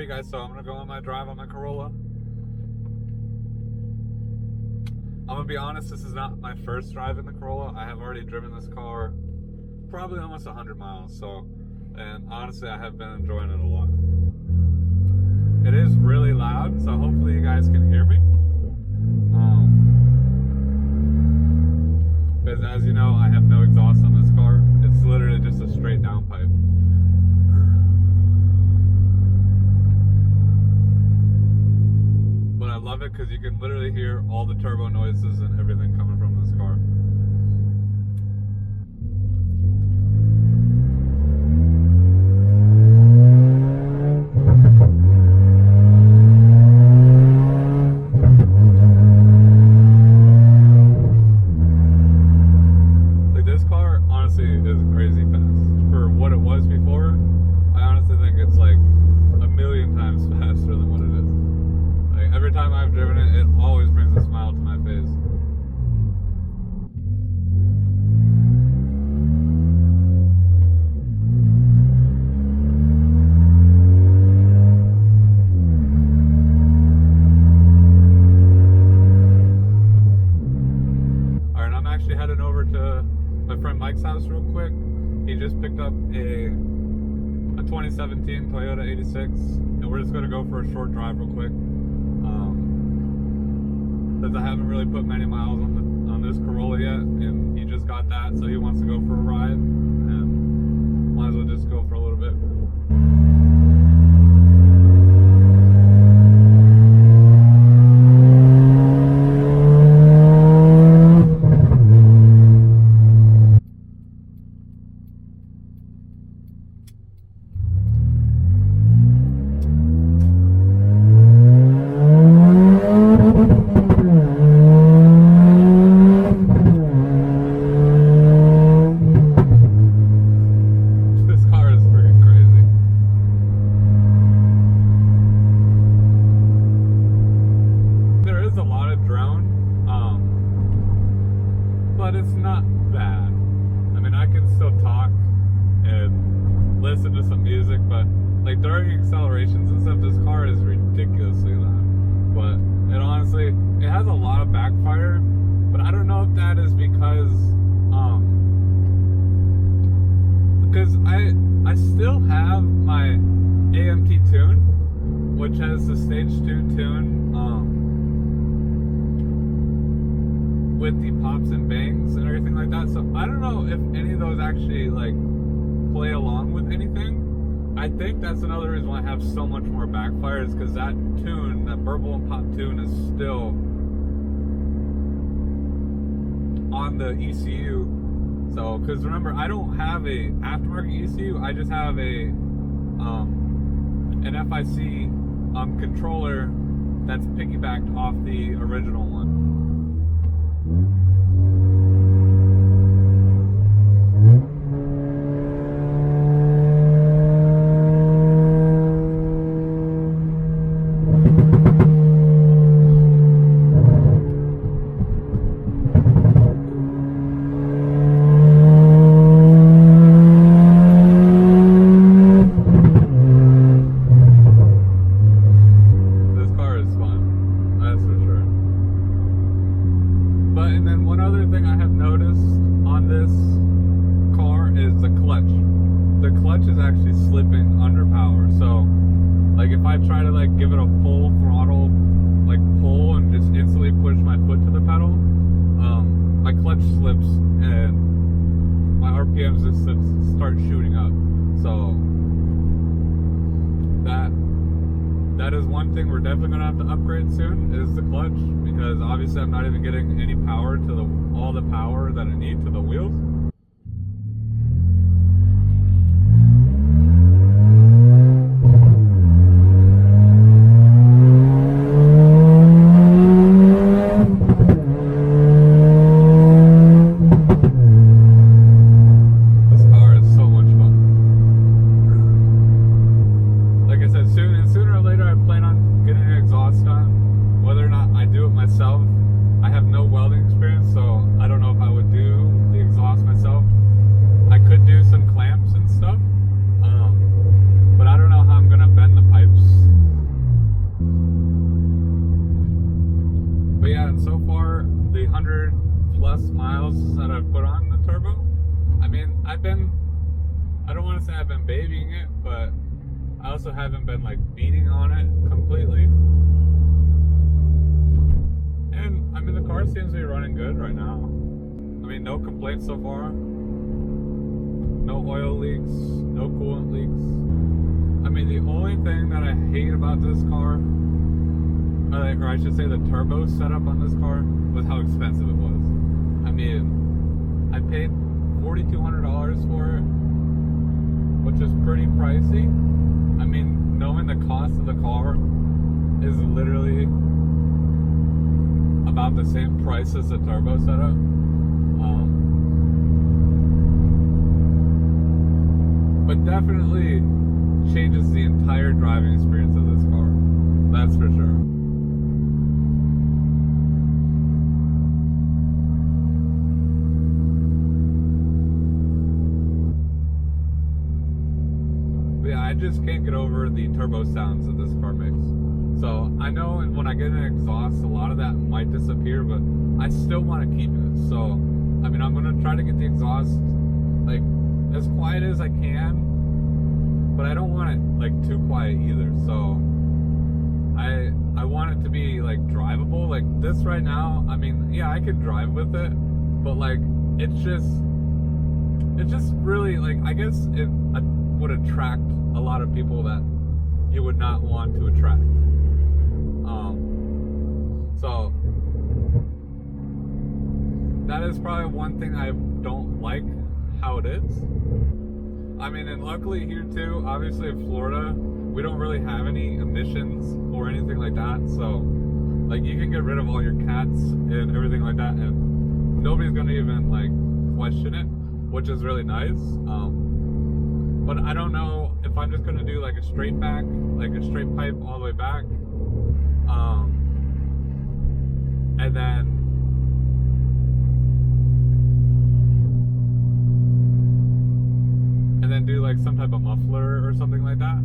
Alrighty guys, so I'm gonna go on my drive on my Corolla. I'm gonna be honest, this is not my first drive in the Corolla. I have already driven this car probably almost 100 miles, and honestly I have been enjoying it a lot. It is really loud, so hopefully you guys can hear me. Because as you know, I have no exhaust on this car. It's literally just a straight down pipe. But I love it because you can literally hear all the turbo noises and everything coming from this car. Like this car honestly is crazy fast. For what it was before, I honestly think it's like a million times faster than what it is. Every time I've driven it, it always brings a smile to my face. Alright, I'm actually heading over to my friend Mike's house real quick. He just picked up a 2017 Toyota 86, and we're just going to go for a short drive real quick. Since I haven't really put many miles on this Corolla yet, and he just got that, so he wants to go for a ride, and might as well just go for a little bit. But it's not bad. I mean, I can still talk and listen to some music, but like during accelerations and stuff, this car is ridiculously loud. But it honestly, it has a lot of backfire, but I don't know if that is because I still have my AMT tune, which has the stage 2 tune, with the pops and bangs and everything like that. So I don't know if any of those actually like play along with anything. I think that's another reason why I have so much more backfire, is because that tune, that burble and pop tune, is still on the ECU. So, because remember, I don't have a aftermarket ECU, I just have a an FIC controller that's piggybacked off the original one. And then one other thing I have noticed on this car is the clutch. The clutch is actually slipping under power. So like if I try to like give it a full throttle like pull and just instantly push my foot to the pedal, my clutch slips and my RPMs just start shooting up. So that is one thing we're definitely gonna have to upgrade soon, is the clutch, because obviously I'm not even getting any power to all the power that I need to the wheels. Myself, I have no welding experience, so I don't know if I would do the exhaust myself. also haven't been like beating on it completely. And I mean, the car seems to be running good right now. I mean, no complaints so far. No oil leaks, no coolant leaks. I mean, the only thing that I hate about this car, or I should say the turbo setup on this car, was how expensive it was. I mean, I paid $4,200 for it, which is pretty pricey. I mean, knowing the cost of the car is literally about the same price as the turbo setup. But definitely changes the entire driving experience of this car. That's for sure. But yeah, I just can't get over the turbo sounds that this car makes. So I know when I get an exhaust, a lot of that might disappear, but I still want to keep it. So, I mean, I'm going to try to get the exhaust like as quiet as I can, but I don't want it like too quiet either. So I want it to be like drivable. Like this right now, I mean, yeah, I could drive with it, but like it's just really like, I guess it would attract a lot of people that you would not want to attract. So that is probably one thing I don't like how it is. I mean, and luckily here too, obviously in Florida, we don't really have any emissions or anything like that. So like you can get rid of all your cats and everything like that, and nobody's gonna even like question it, which is really nice. But I don't know if I'm just gonna do like a straight back, like a straight pipe all the way back, and then do like some type of muffler or something like that.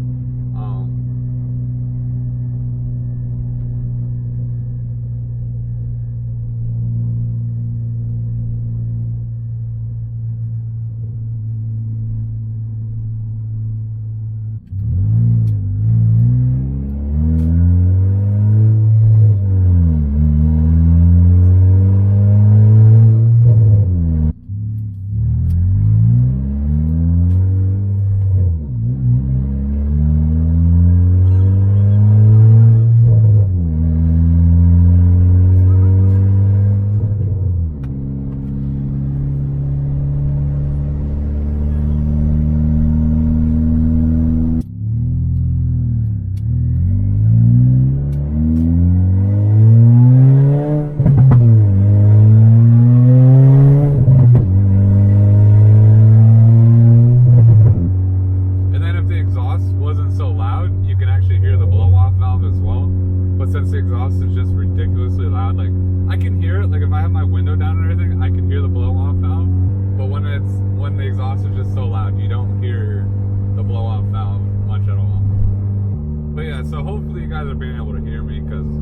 So hopefully you guys are being able to hear me, because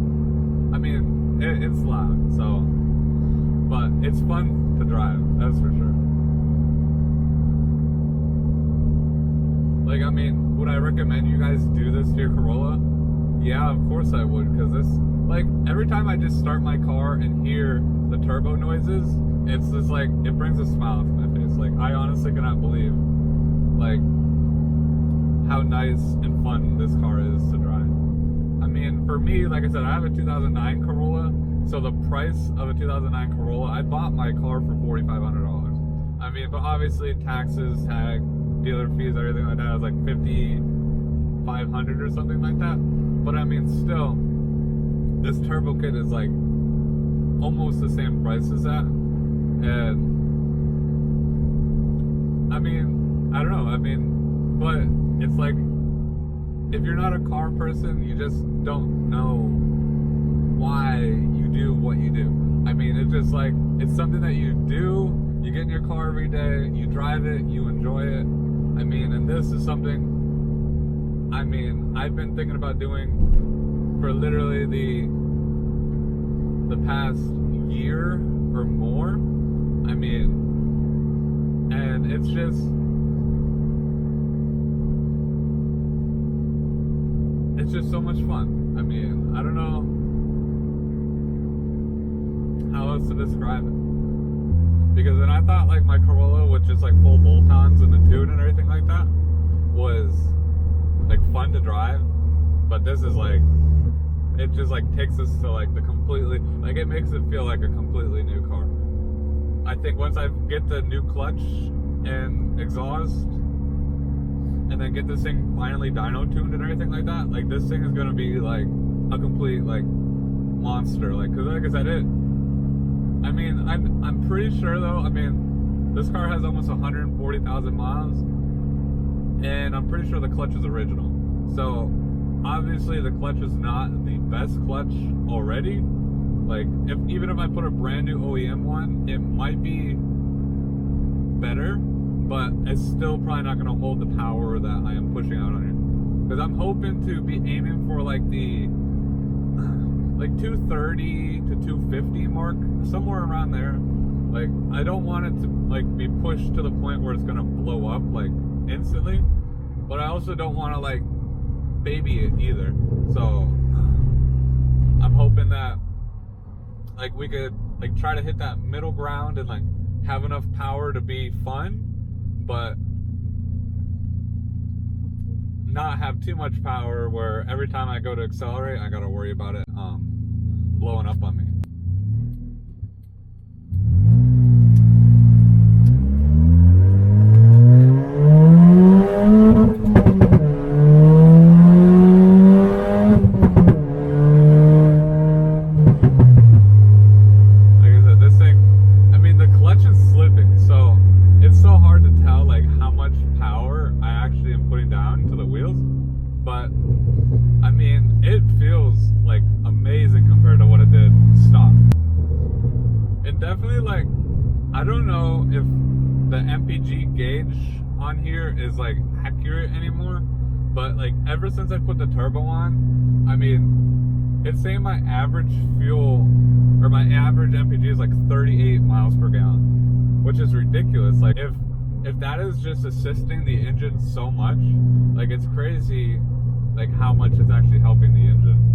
I mean it's loud, so, but it's fun to drive, that's for sure. Like, I mean, would I recommend you guys do this to your Corolla? Yeah, of course I would, because this, like, every time I just start my car and hear the turbo noises, it's just like, it brings a smile to my face. Like, I honestly cannot believe like how nice and fun this car is to drive. I mean, for me, like I said, I have a 2009 Corolla, so the price of a 2009 Corolla, I bought my car for $4,500. I mean, but obviously taxes, tag, dealer fees, everything like that was like $5,500 or something like that. But I mean, still, this turbo kit is like almost the same price as that. And I mean, I don't know, I mean, but it's like, if you're not a car person, you just don't know why you do what you do. I mean, it's just like, it's something that you do, you get in your car every day, you drive it, you enjoy it. I mean, and this is something, I mean, I've been thinking about doing for literally the past year or more. I mean, and it's just, it's just so much fun. I mean, I don't know how else to describe it. Because then I thought like my Corolla with just like full bolt-ons and the tune and everything like that was like fun to drive, but this is like, it just like takes us to like the completely, like it makes it feel like a completely new car. I think once I get the new clutch and exhaust and then get this thing finally dyno tuned and everything like that, like this thing is gonna be like a complete like monster. Like, cause like I said, I mean, I'm pretty sure though, I mean, this car has almost 140,000 miles and I'm pretty sure the clutch is original. So obviously the clutch is not the best clutch already. Like even if I put a brand new OEM one, it might be better, but it's still probably not gonna hold the power that I am pushing out on it. Because I'm hoping to be aiming for like the 230 to 250 mark, somewhere around there. Like I don't want it to like be pushed to the point where it's gonna blow up like instantly, but I also don't want to like baby it either. So I'm hoping that like we could like try to hit that middle ground and like have enough power to be fun, but not have too much power where every time I go to accelerate I gotta worry about it blowing up on me. But I mean, it feels like amazing compared to what it did stock. It definitely, like, I don't know if the MPG gauge on here is like accurate anymore, but like ever since I put the turbo on, I mean, it's saying my average fuel or my average MPG is like 38 miles per gallon, which is ridiculous. Like if that is just assisting the engine so much, like it's crazy like how much it's actually helping the engine.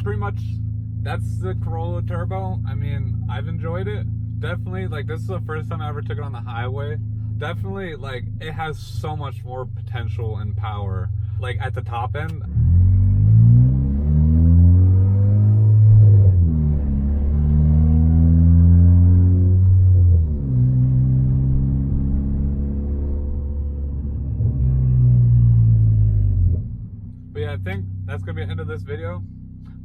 Pretty much that's the Corolla Turbo. I mean, I've enjoyed it. Definitely, like, this is the first time I ever took it on the highway. Definitely, like, it has so much more potential and power, like, at the top end. But yeah, I think that's gonna be the end of this video.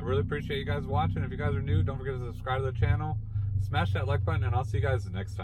I really appreciate you guys watching. If you guys are new, don't forget to subscribe to the channel, smash that like button, and I'll see you guys next time.